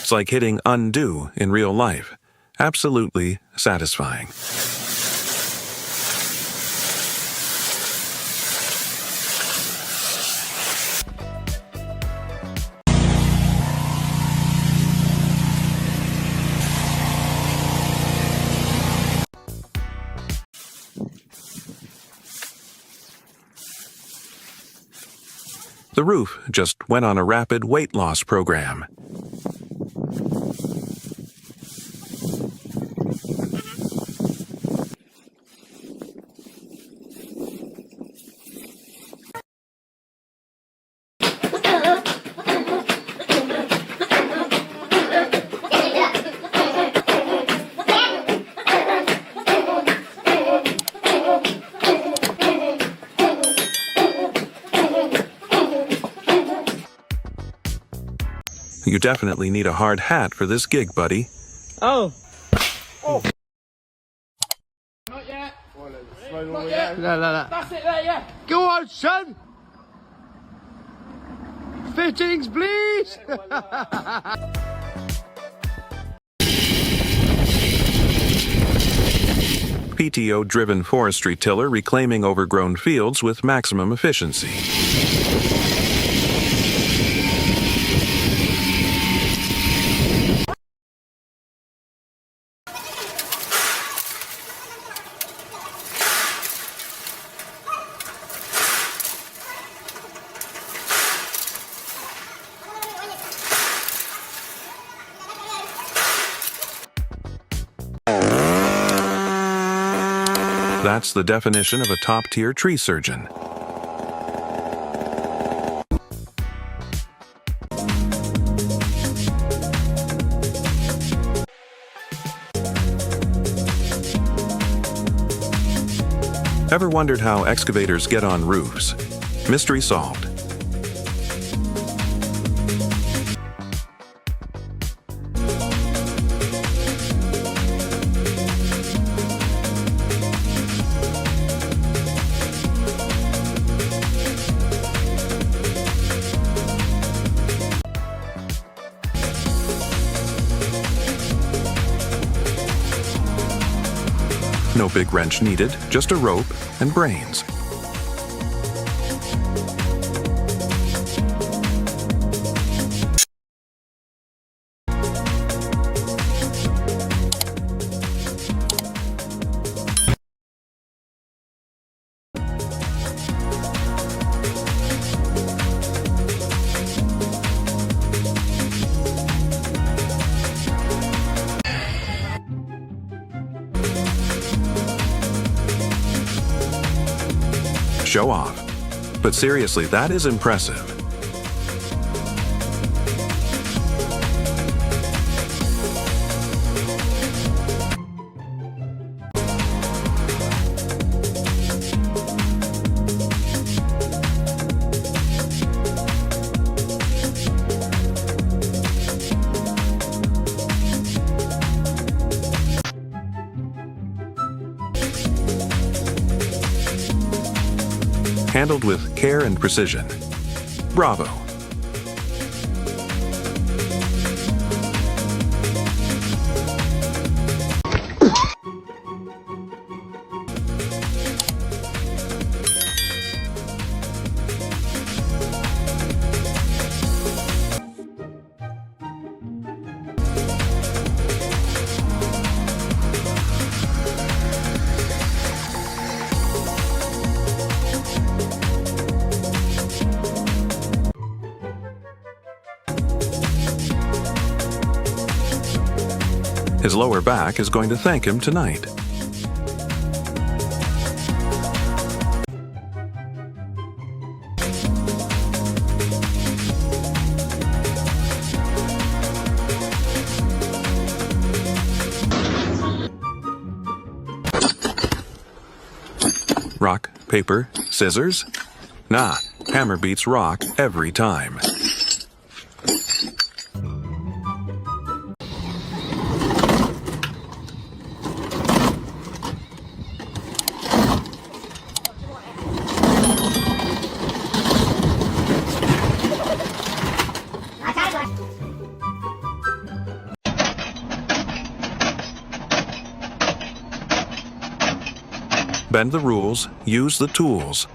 It's like hitting undo in real life. Absolutely satisfying. The roof just went on a rapid weight loss program. You definitely need a hard hat for this gig, buddy. Oh. Oh. Not yet. Not yet. No. That's it there, yeah. Go on, son. Fittings, please. PTO-driven forestry tiller reclaiming overgrown fields with maximum efficiency. That's the definition of a top-tier tree surgeon. Ever wondered how excavators get on roofs? Mystery solved. No big wrench needed, just a rope and brains. Show off. But seriously, that is impressive. Handled with care and precision. Bravo! His lower back is going to thank him tonight. Rock, paper, scissors? Nah, hammer beats rock every time. Bend the rules, use the tools.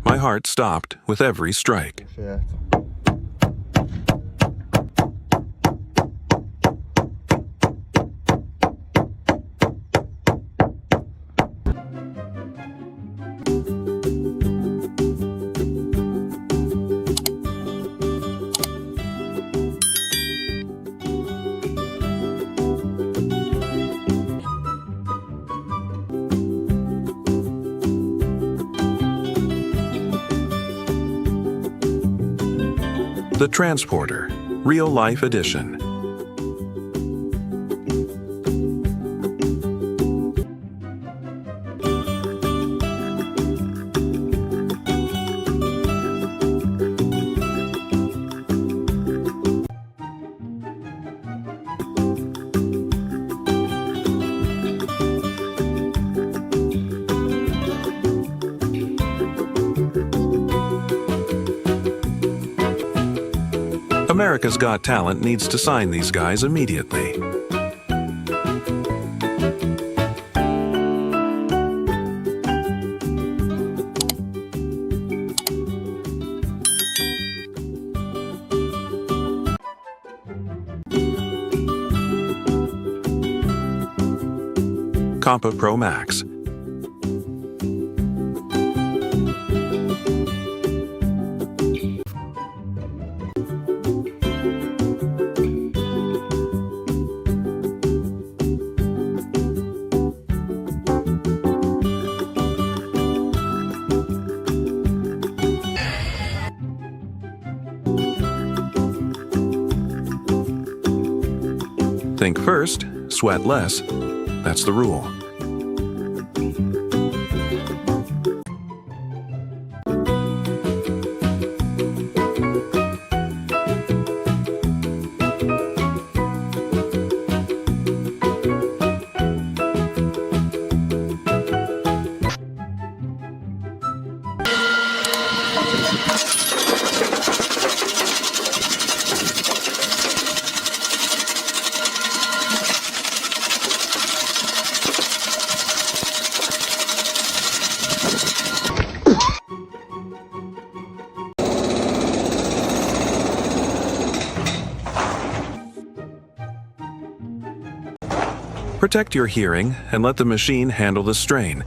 My heart stopped with every strike. The Transporter, Real Life Edition. America's Got Talent needs to sign these guys immediately. Compa Pro Max. Think first, sweat less. That's the rule. Protect your hearing and let the machine handle the strain.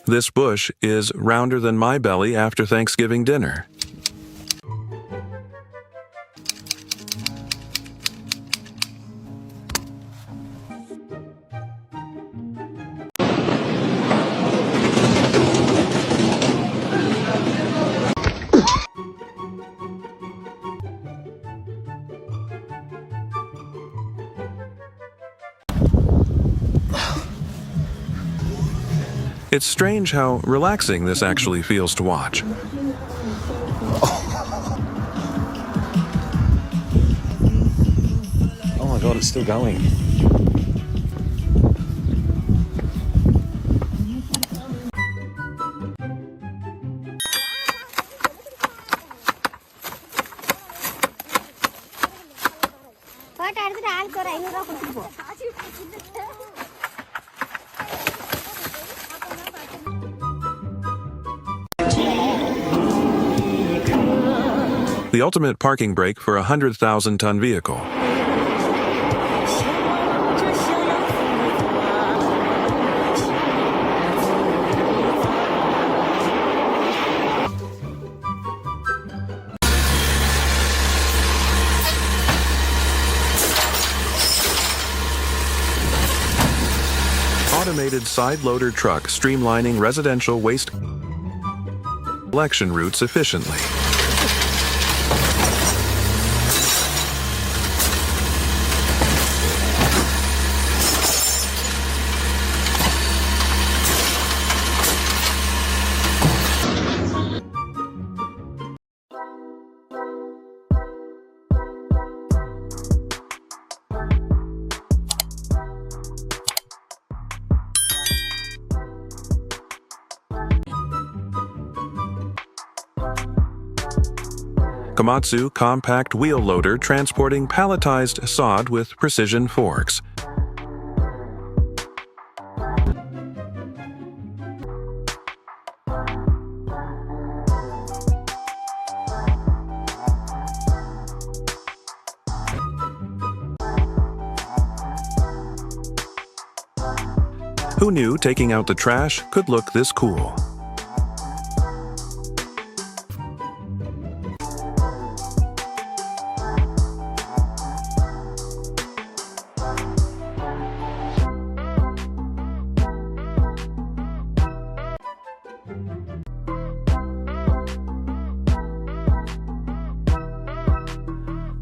This bush is rounder than my belly after Thanksgiving dinner. It's strange how relaxing this actually feels to watch. Oh my God, it's still going. The ultimate parking brake for a 100,000-ton vehicle. Automated side loader truck streamlining residential waste. collection routes efficiently. Komatsu compact wheel loader transporting palletized sod with precision forks. Who knew taking out the trash could look this cool?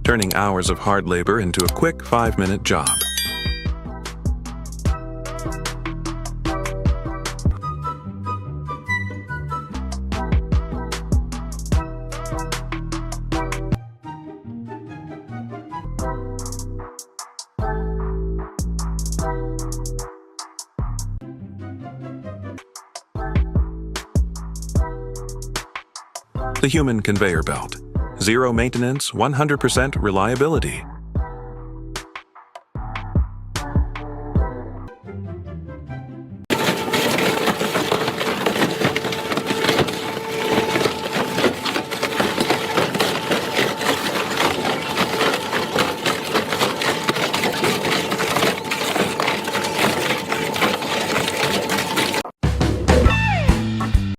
Turning hours of hard labor into a quick 5-minute job. The human conveyor belt. Zero maintenance, 100% reliability.